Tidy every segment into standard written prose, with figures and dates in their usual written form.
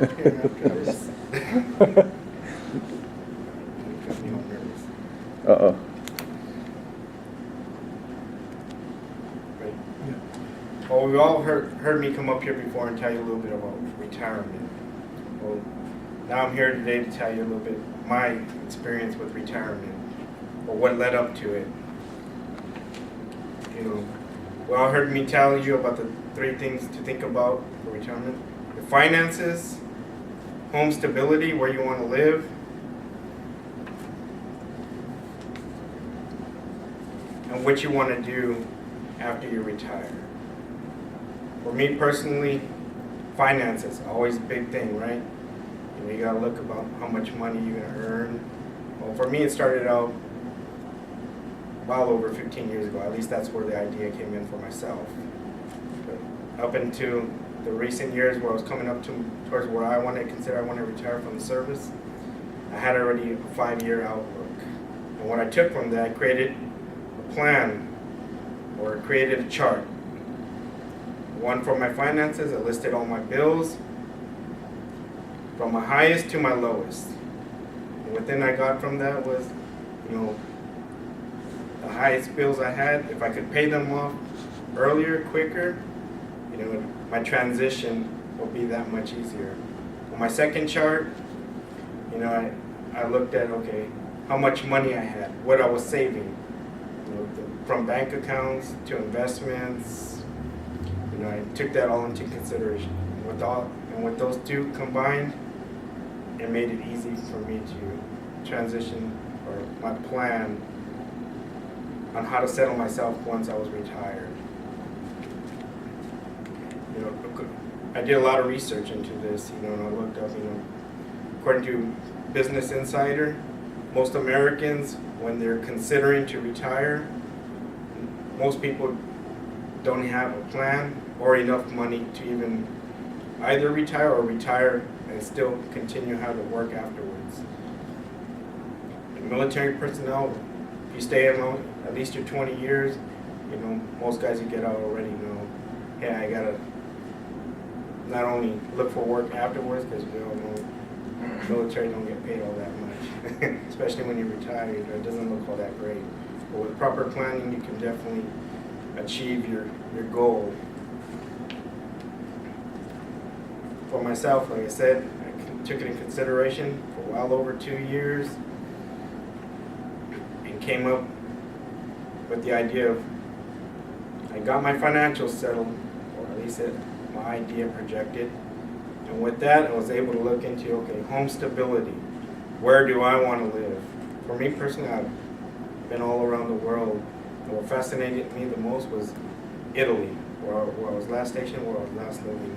Uh-oh. Well, we've all heard me come up here before and tell you a little bit about retirement. Well, now I'm here today to tell you a little bit my experience with retirement, or what led up to it. You know, we all heard me tell you about the 3 things to think about for retirement: your finances, home stability, where you want to live, and what you want to do after you retire. For me personally, finances, always a big thing, right? You gotta look about how much money you're gonna earn. Well, for me, it started out well over 15 years ago. At least that's where the idea came in for myself. But up into the recent years where I was coming up towards where I want to retire from the service, I had already a 5-year outlook. And what I took from that, I created a plan, or created a chart. One for my finances, I listed all my bills, from my highest to my lowest. And what then I got from that was, the highest bills I had, if I could pay them off earlier, quicker, my transition will be that much easier. On my second chart, I looked at, okay, how much money I had, what I was saving, from bank accounts to investments. I took that all into consideration. With those 2 combined, it made it easy for me to transition, or my plan on how to settle myself once I was retired. I did a lot of research into this, and I looked up, according to Business Insider, most Americans, when they're considering to retire, most people don't have a plan or enough money to even either retire or retire and still continue how to work afterwards. And military personnel, if you stay at least your 20 years, most guys you get out already know, hey, I gotta not only look for work afterwards, because we all know military don't get paid all that much, especially when you're retired. It doesn't look all that great. But with proper planning, you can definitely achieve your goal. For myself, like I said, I took it in consideration for well over 2 years and came up with the idea of, I got my financials settled, or at least my idea projected, and with that I was able to look into, okay, home stability, where do I want to live? For me personally, I've been all around the world. And what fascinated me the most was Italy, where I was last stationed, where I was last living.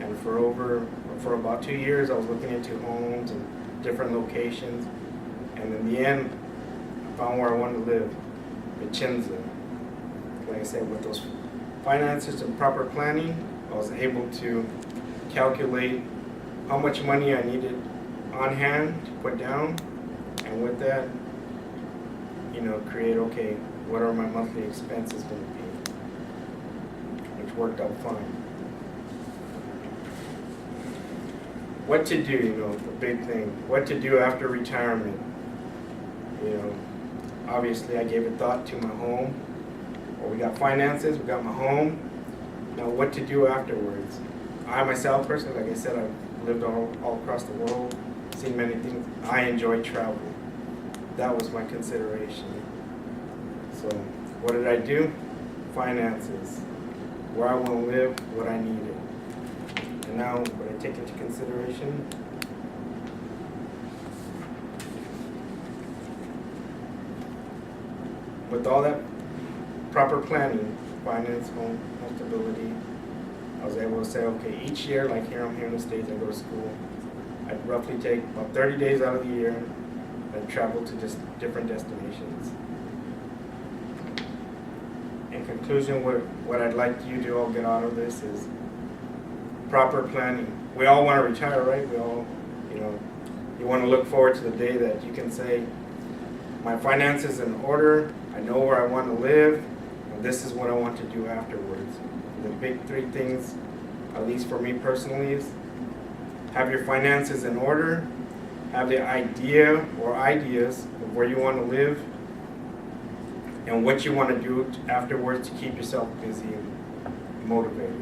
And for about 2 years, I was looking into homes and different locations. And in the end, I found where I wanted to live, Vicenza. Like I said, with those finances and proper planning, I was able to calculate how much money I needed on hand to put down. And with that, create, okay, what are my monthly expenses going to be? Which worked out fine. What to do, the big thing. What to do after retirement. Obviously I gave a thought to my home. Well, we got finances, we got my home. Now what to do afterwards. I myself personally, like I said, I've lived all across the world, seen many things. I enjoy travel. That was my consideration. So what did I do? Finances. Where I want to live, what I needed. And now what I take into consideration, with all that proper planning, finance, home stability, I was able to say, okay, each year, like here I'm here in the States, I go to school, I'd roughly take about 30 days out of the year and travel to just different destinations. In conclusion, what I'd like you to all get out of this is proper planning. We all want to retire, right? We all, you want to look forward to the day that you can say, my finances in order, I know where I want to live, and this is what I want to do afterwards. The big 3 things, at least for me personally, is have your finances in order, have the idea or ideas of where you want to live, and what you want to do afterwards to keep yourself busy and motivated.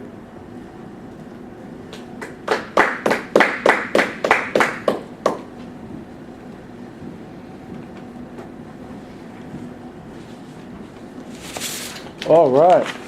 All right.